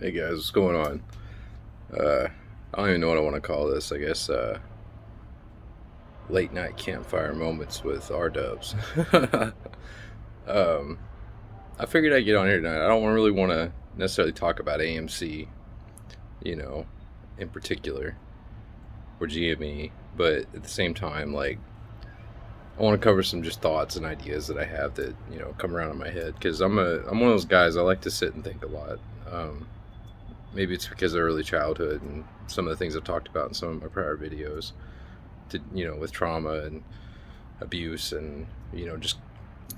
Hey guys, what's going on? I don't even know what I want to call this. I guess late night campfire moments with R Dubs. um, I figured I'd get on here tonight. I don't really want to necessarily talk about AMC, you know, in particular, or GME, but at the same time, like, I want to cover some just thoughts and ideas that I have that come around in my head because I'm one of those guys. I like to sit and think a lot. Um, Maybe it's because of early childhood and some of the things I've talked about in some of my prior videos, with trauma and abuse and, just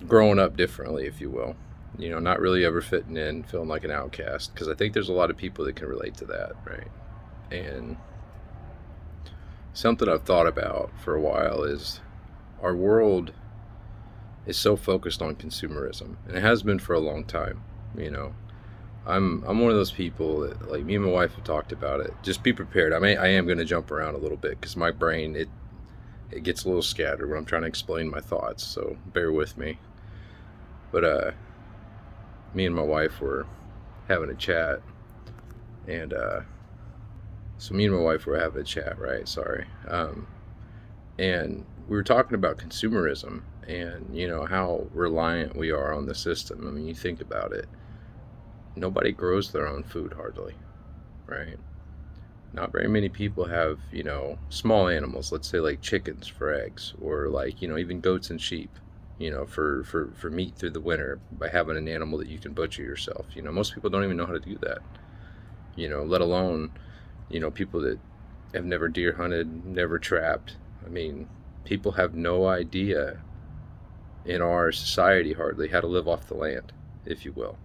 growing up differently, if you will. Not really ever fitting in, feeling like an outcast, because I think there's a lot of people that can relate to that, right? And something I've thought about for a while is our world is so focused on consumerism, and it has been for a long time, you know. I'm one of those people that, like, me and my wife have talked about it. Just be prepared. I am going to jump around a little bit because my brain it gets a little scattered when I'm trying to explain my thoughts. So bear with me. But me and my wife were having a chat, and so me and my wife were having a chat, right? Sorry. And we were talking about consumerism and how reliant we are on the system. I mean, you think about it. Nobody grows their own food hardly, right? Not very many people have, small animals, let's say like chickens for eggs, or like, even goats and sheep, for meat through the winter by having an animal that you can butcher yourself. Most people don't even know how to do that, let alone, people that have never deer hunted, never trapped. I mean, people have no idea in our society hardly how to live off the land, if you will.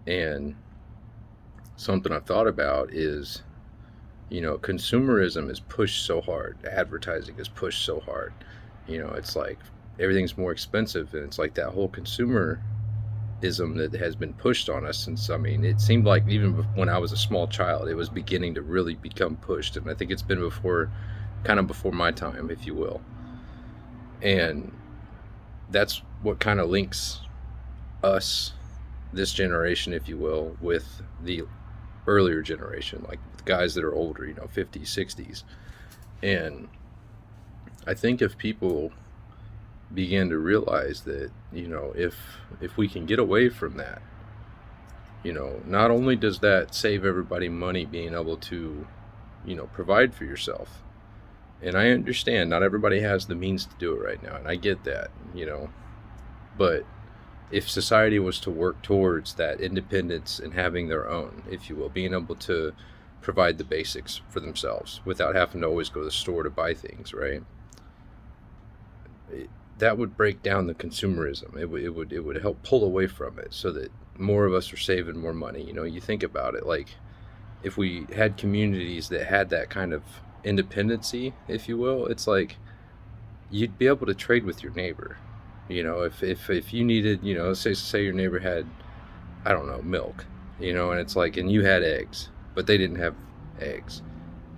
And something I've thought about is, consumerism is pushed so hard. Advertising is pushed so hard. It's like everything's more expensive, and it's like that whole consumerism that has been pushed on us since, I mean, it seemed like even when I was a small child, it was beginning to really become pushed. And I think it's been kind of before my time, if you will. And that's what kind of links us, this generation, if you will, with the earlier generation, like the guys that are older, 50s, 60s. And I think if people begin to realize that, if we can get away from that, not only does that save everybody money being able to, provide for yourself. And I understand not everybody has the means to do it right now, and I get that, but if society was to work towards that independence and having their own, if you will, being able to provide the basics for themselves without having to always go to the store to buy things, right? That would break down the consumerism. It would help pull away from it so that more of us are saving more money. You think about it, like if we had communities that had that kind of independency, if you will, it's like you'd be able to trade with your neighbor. If you needed, say your neighbor had, I don't know, milk, and it's like, and you had eggs, but they didn't have eggs.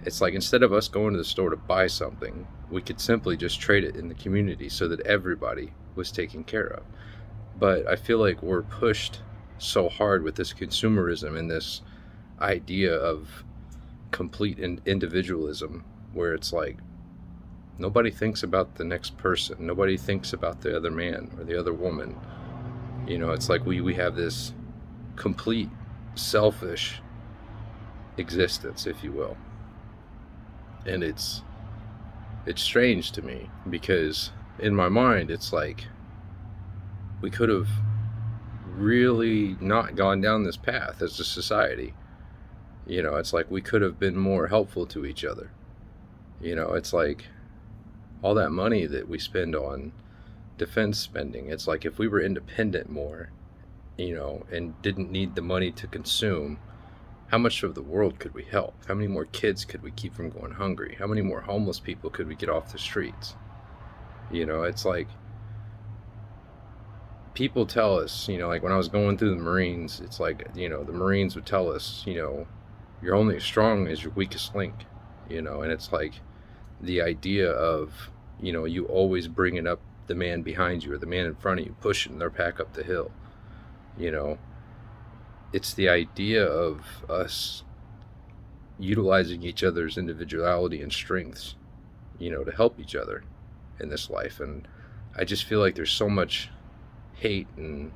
It's like, instead of us going to the store to buy something, we could simply just trade it in the community so that everybody was taken care of. But I feel like we're pushed so hard with this consumerism and this idea of complete individualism, where it's like, nobody thinks about the next person. Nobody thinks about the other man or the other woman. It's like we have this complete selfish existence, if you will. And it's strange to me because in my mind, it's like we could have really not gone down this path as a society. It's like we could have been more helpful to each other. It's like all that money that we spend on defense spending, it's like if we were independent more, and didn't need the money to consume, how much of the world could we help? How many more kids could we keep from going hungry? How many more homeless people could we get off the streets? It's like people tell us, like when I was going through the Marines, it's like, the Marines would tell us, you're only as strong as your weakest link, and it's like the idea of, you always bringing up the man behind you or the man in front of you, pushing their pack up the hill, it's the idea of us utilizing each other's individuality and strengths, to help each other in this life. And I just feel like there's so much hate and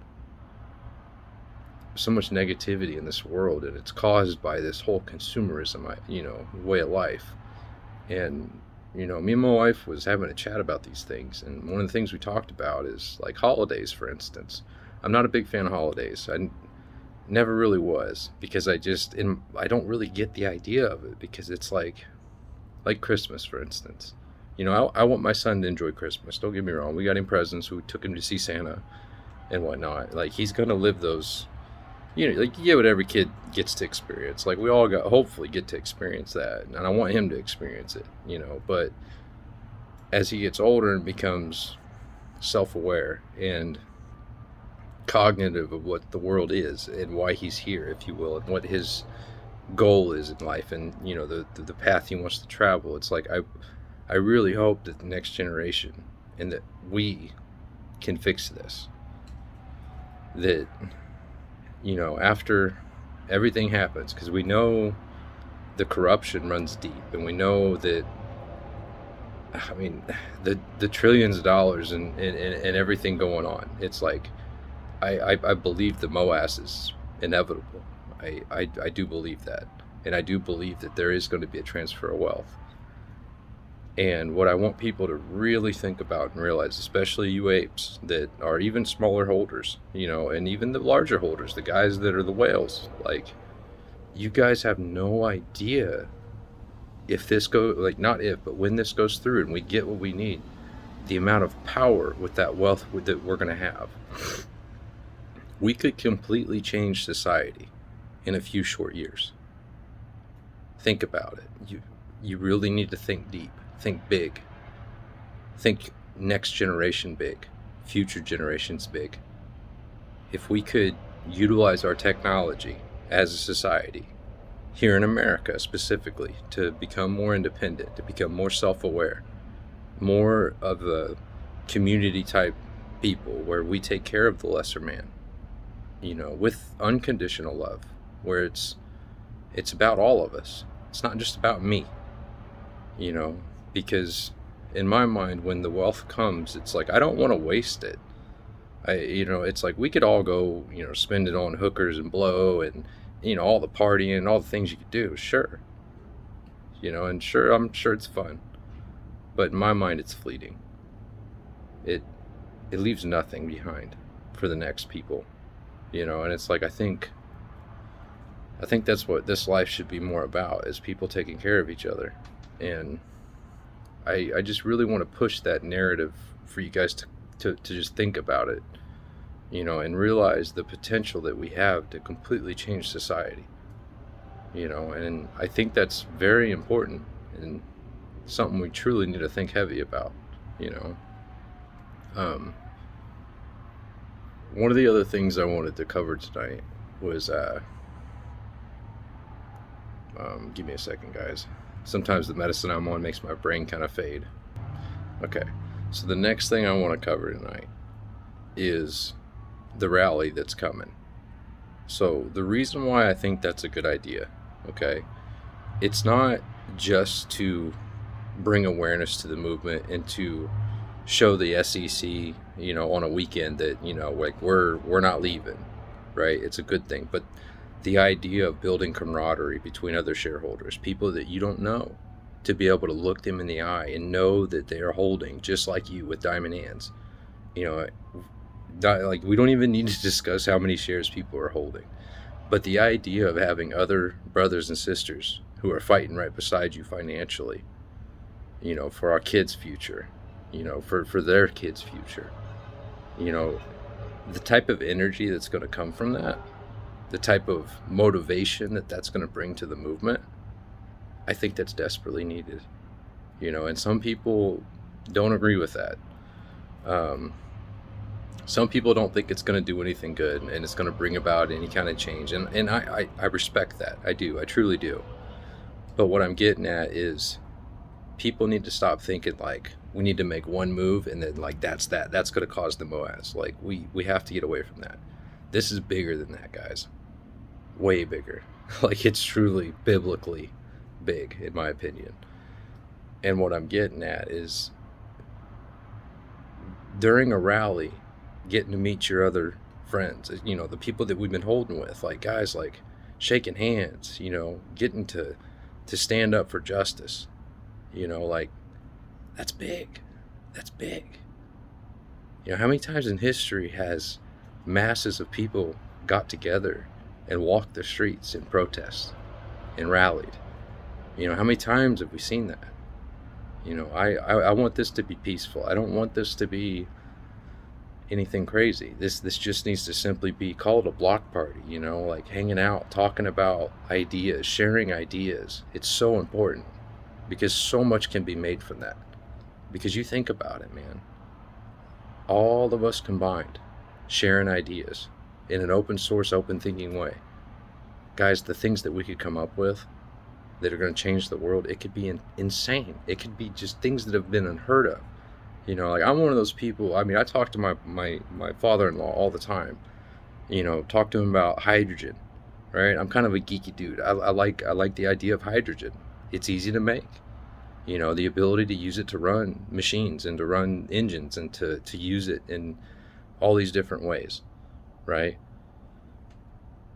so much negativity in this world, and it's caused by this whole consumerism, way of life. And me and my wife was having a chat about these things, and one of the things we talked about is like holidays, for instance. I'm not a big fan of holidays. I never really was, because I don't really get the idea of it, because it's like Christmas, for instance. I want my son to enjoy Christmas. Don't get me wrong. We got him presents. We took him to see Santa and whatnot. Like, he's gonna live those. Like, you get what every kid gets to experience. Like, we all hopefully get to experience that, and I want him to experience it. But as he gets older and becomes self-aware and cognitive of what the world is and why he's here, if you will, and what his goal is in life, and the path he wants to travel, it's like I really hope that the next generation, and that we can fix this, that after everything happens, because we know the corruption runs deep, and we know that, I mean, the trillions of dollars and everything going on, it's like I believe the MOAS is inevitable. I do believe that, and I do believe that there is going to be a transfer of wealth. And what I want people to really think about and realize, especially you apes that are even smaller holders, and even the larger holders, the guys that are the whales, like, you guys have no idea if this goes, like, not if, but when this goes through and we get what we need, the amount of power with that wealth that we're going to have. We could completely change society in a few short years. Think about it. You really need to think deep. Think big. Think next generation big. Future generations big. If we could utilize our technology as a society, here in America specifically, to become more independent, to become more self-aware, more of a community type people, where we take care of the lesser man, with unconditional love, where it's about all of us. It's not just about me, because in my mind, when the wealth comes, it's like, I don't want to waste it. It's like, we could all go, spend it on hookers and blow and, all the partying, all the things you could do. Sure. And sure, I'm sure it's fun, but in my mind, it's fleeting. It leaves nothing behind for the next people, and it's like, I think that's what this life should be more about, is people taking care of each other. And I just really want to push that narrative for you guys to just think about it, and realize the potential that we have to completely change society, and I think that's very important and something we truly need to think heavy about, One of the other things I wanted to cover tonight was, give me a second, guys. Sometimes the medicine I'm on makes my brain kind of fade. Okay, so the next thing I want to cover tonight is the rally that's coming. So the reason why I think that's a good idea, okay, it's not just to bring awareness to the movement and to show the SEC, on a weekend that, like, we're not leaving, right? It's a good thing. But the idea of building camaraderie between other shareholders, people that you don't know, to be able to look them in the eye and know that they are holding, just like you, with diamond hands. Like, we don't even need to discuss how many shares people are holding. But the idea of having other brothers and sisters who are fighting right beside you financially, for our kids' future, for their kids' future, the type of energy that's going to come from that, the type of motivation that's going to bring to the movement, I think that's desperately needed, and some people don't agree with that. Some people don't think it's going to do anything good and it's going to bring about any kind of change, and I respect that. I do. I truly do. But what I'm getting at is, people need to stop thinking like we need to make one move and then, like, that's going to cause the MOAS. Like, we have to get away from that. This is bigger than that, guys. way bigger. Like, it's truly biblically big, in my opinion. And what I'm getting at is, during a rally, getting to meet your other friends, the people that we've been holding with, like guys, like shaking hands, getting to stand up for justice, like, that's big. That's big. How many times in history has masses of people got together and walked the streets in protest and rallied? How many times have we seen that? I want this to be peaceful. I don't want this to be anything crazy. This just needs to simply be called a block party, like hanging out, talking about ideas, sharing ideas. It's so important, because so much can be made from that. Because you think about it, man. All of us combined, sharing ideas in an open source, open thinking way. Guys, the things that we could come up with that are going to change the world, it could be insane. It could be just things that have been unheard of. Like, I'm one of those people. I mean, I talk to my father-in-law all the time. Talk to him about hydrogen, right? I'm kind of a geeky dude. I like the idea of hydrogen. It's easy to make. The ability to use it to run machines and to run engines and to use it in all these different ways, right?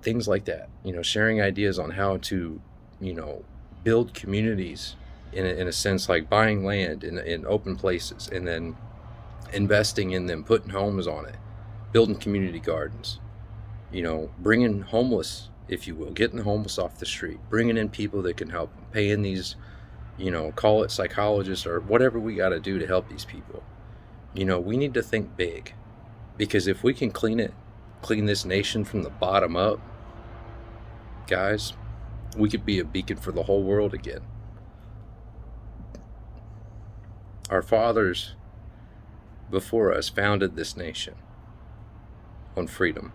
Things like that. Sharing ideas on how to, build communities in a sense, like buying land in open places and then investing in them, putting homes on it, building community gardens, bringing homeless, if you will, getting the homeless off the street, bringing in people that can help them, paying these, call it psychologists or whatever we got to do to help these people. We need to think big, because if we can clean this nation from the bottom up, guys, we could be a beacon for the whole world again. Our fathers before us founded this nation on freedom,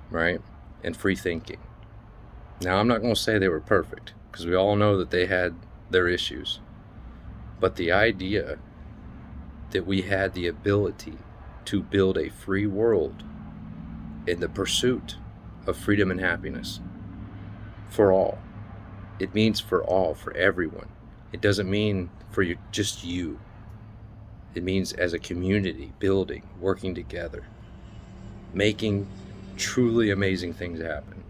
right? And free thinking. Now, I'm not going to say they were perfect, because we all know that they had their issues. But the idea that we had the ability to build a free world in the pursuit of freedom and happiness for all. It means for all, for everyone. It doesn't mean for just you. It means as a community, building, working together, making truly amazing things happen.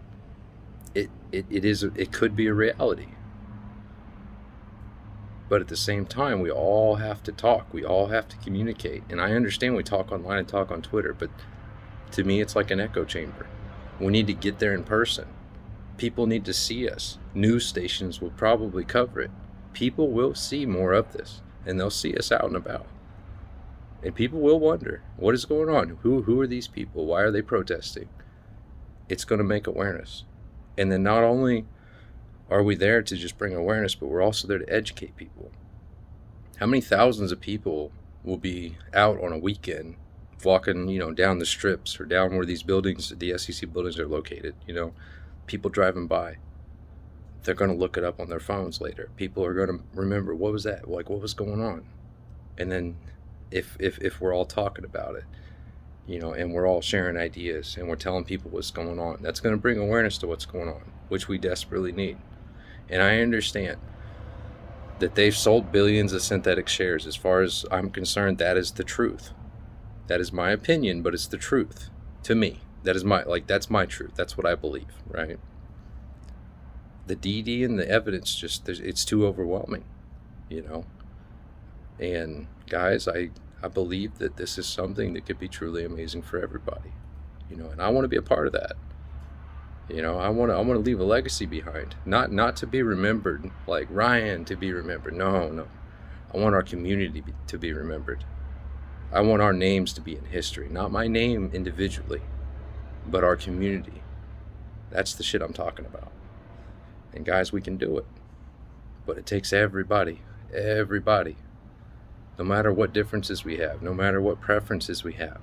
It could be a reality. But at the same time, we all have to talk. We all have to communicate. And I understand we talk online and talk on Twitter, but to me, it's like an echo chamber. We need to get there in person. People need to see us. News stations will probably cover it. People will see more of this, and they'll see us out and about. And people will wonder, what is going on? Who are these people? Why are they protesting? It's going to make awareness. And then not only are we there to just bring awareness, but we're also there to educate people. How many thousands of people will be out on a weekend walking, down the strips or down where these buildings, the SEC buildings, are located, people driving by. They're going to look it up on their phones later. People are going to remember, what was that? Like, what was going on? And then if we're all talking about it, and we're all sharing ideas and we're telling people what's going on, that's going to bring awareness to what's going on, which we desperately need. And I understand that they've sold billions of synthetic shares. As far as I'm concerned, that is the truth. That is my opinion, but it's the truth to me. That's my truth. That's what I believe, right? The DD and the evidence, it's too overwhelming, And guys, I believe that this is something that could be truly amazing for everybody, and I want to be a part of that. I want to leave a legacy behind, not to be remembered like Ryan to be remembered. No. I want our community to be remembered. I want our names to be in history, not my name individually, but our community. That's the shit I'm talking about. And guys, we can do it. But it takes everybody. No matter what differences we have, no matter what preferences we have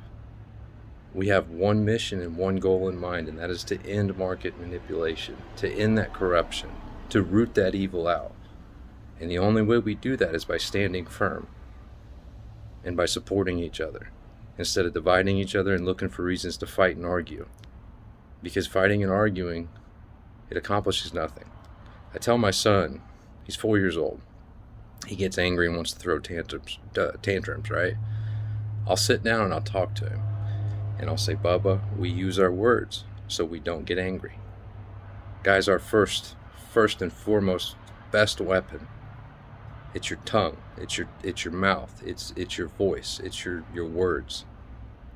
one mission and one goal in mind, and that is to end market manipulation, to end that corruption, to root that evil out. And the only way we do that is by standing firm and by supporting each other, instead of dividing each other and looking for reasons to fight and argue. Because fighting and arguing It accomplishes nothing. I tell my son, he's 4 years old. He gets angry and wants to throw tantrums, right? I'll sit down and I'll talk to him. And I'll say, Bubba, we use our words so we don't get angry. Guys, our first and foremost best weapon, it's your tongue, it's your mouth, it's your voice, it's your words.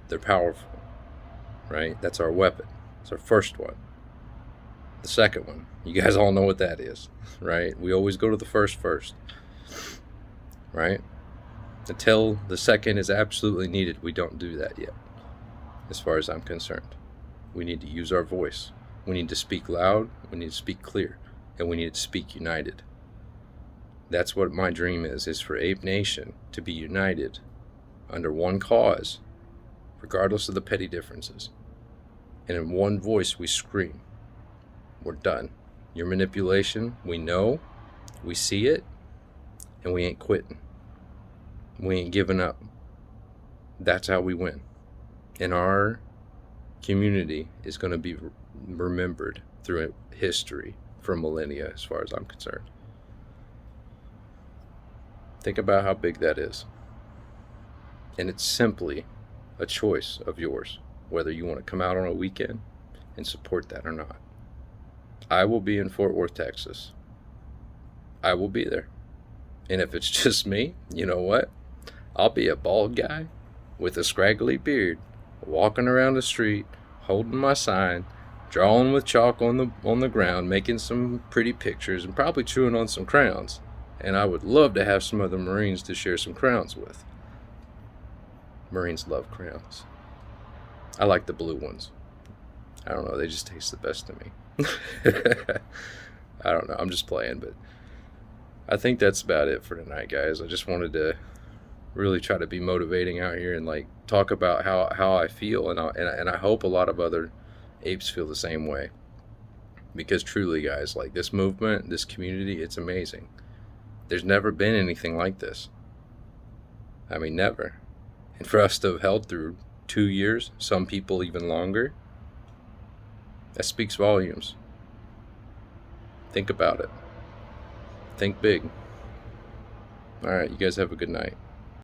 They're powerful, right? That's our weapon. It's our first one. The second one, you guys all know what that is, right? We always go to the first, right? Until the second is absolutely needed, we don't do that yet, as far as I'm concerned. We need to use our voice. We need to speak loud, we need to speak clear, and we need to speak united. That's what my dream is for Ape Nation to be united under one cause, regardless of the petty differences. And in one voice we scream, we're done. Your manipulation, we know, we see it, and we ain't quitting. We ain't giving up. That's how we win. And our community is going to be remembered through history for millennia, as far as I'm concerned. Think about how big that is. And it's simply a choice of yours, whether you want to come out on a weekend and support that or not. I will be in Fort Worth, Texas. I will be there. And if it's just me, you know what? I'll be a bald guy with a scraggly beard, walking around the street, holding my sign, drawing with chalk on the ground, making some pretty pictures, and probably chewing on some crowns. And I would love to have some other Marines to share some crowns with. Marines love crowns. I like the blue ones. I don't know, they just taste the best to me. I don't know, I'm just playing, but I think that's about it for tonight, guys. I just wanted to really try to be motivating out here and like talk about how I feel, and I hope a lot of other apes feel the same way. Because truly, guys, like this movement, this community, it's amazing. There's never been anything like this. I mean, never. And for us to have held through 2 years, some people even longer, that speaks volumes. Think about it. Think big. All right, you guys have a good night.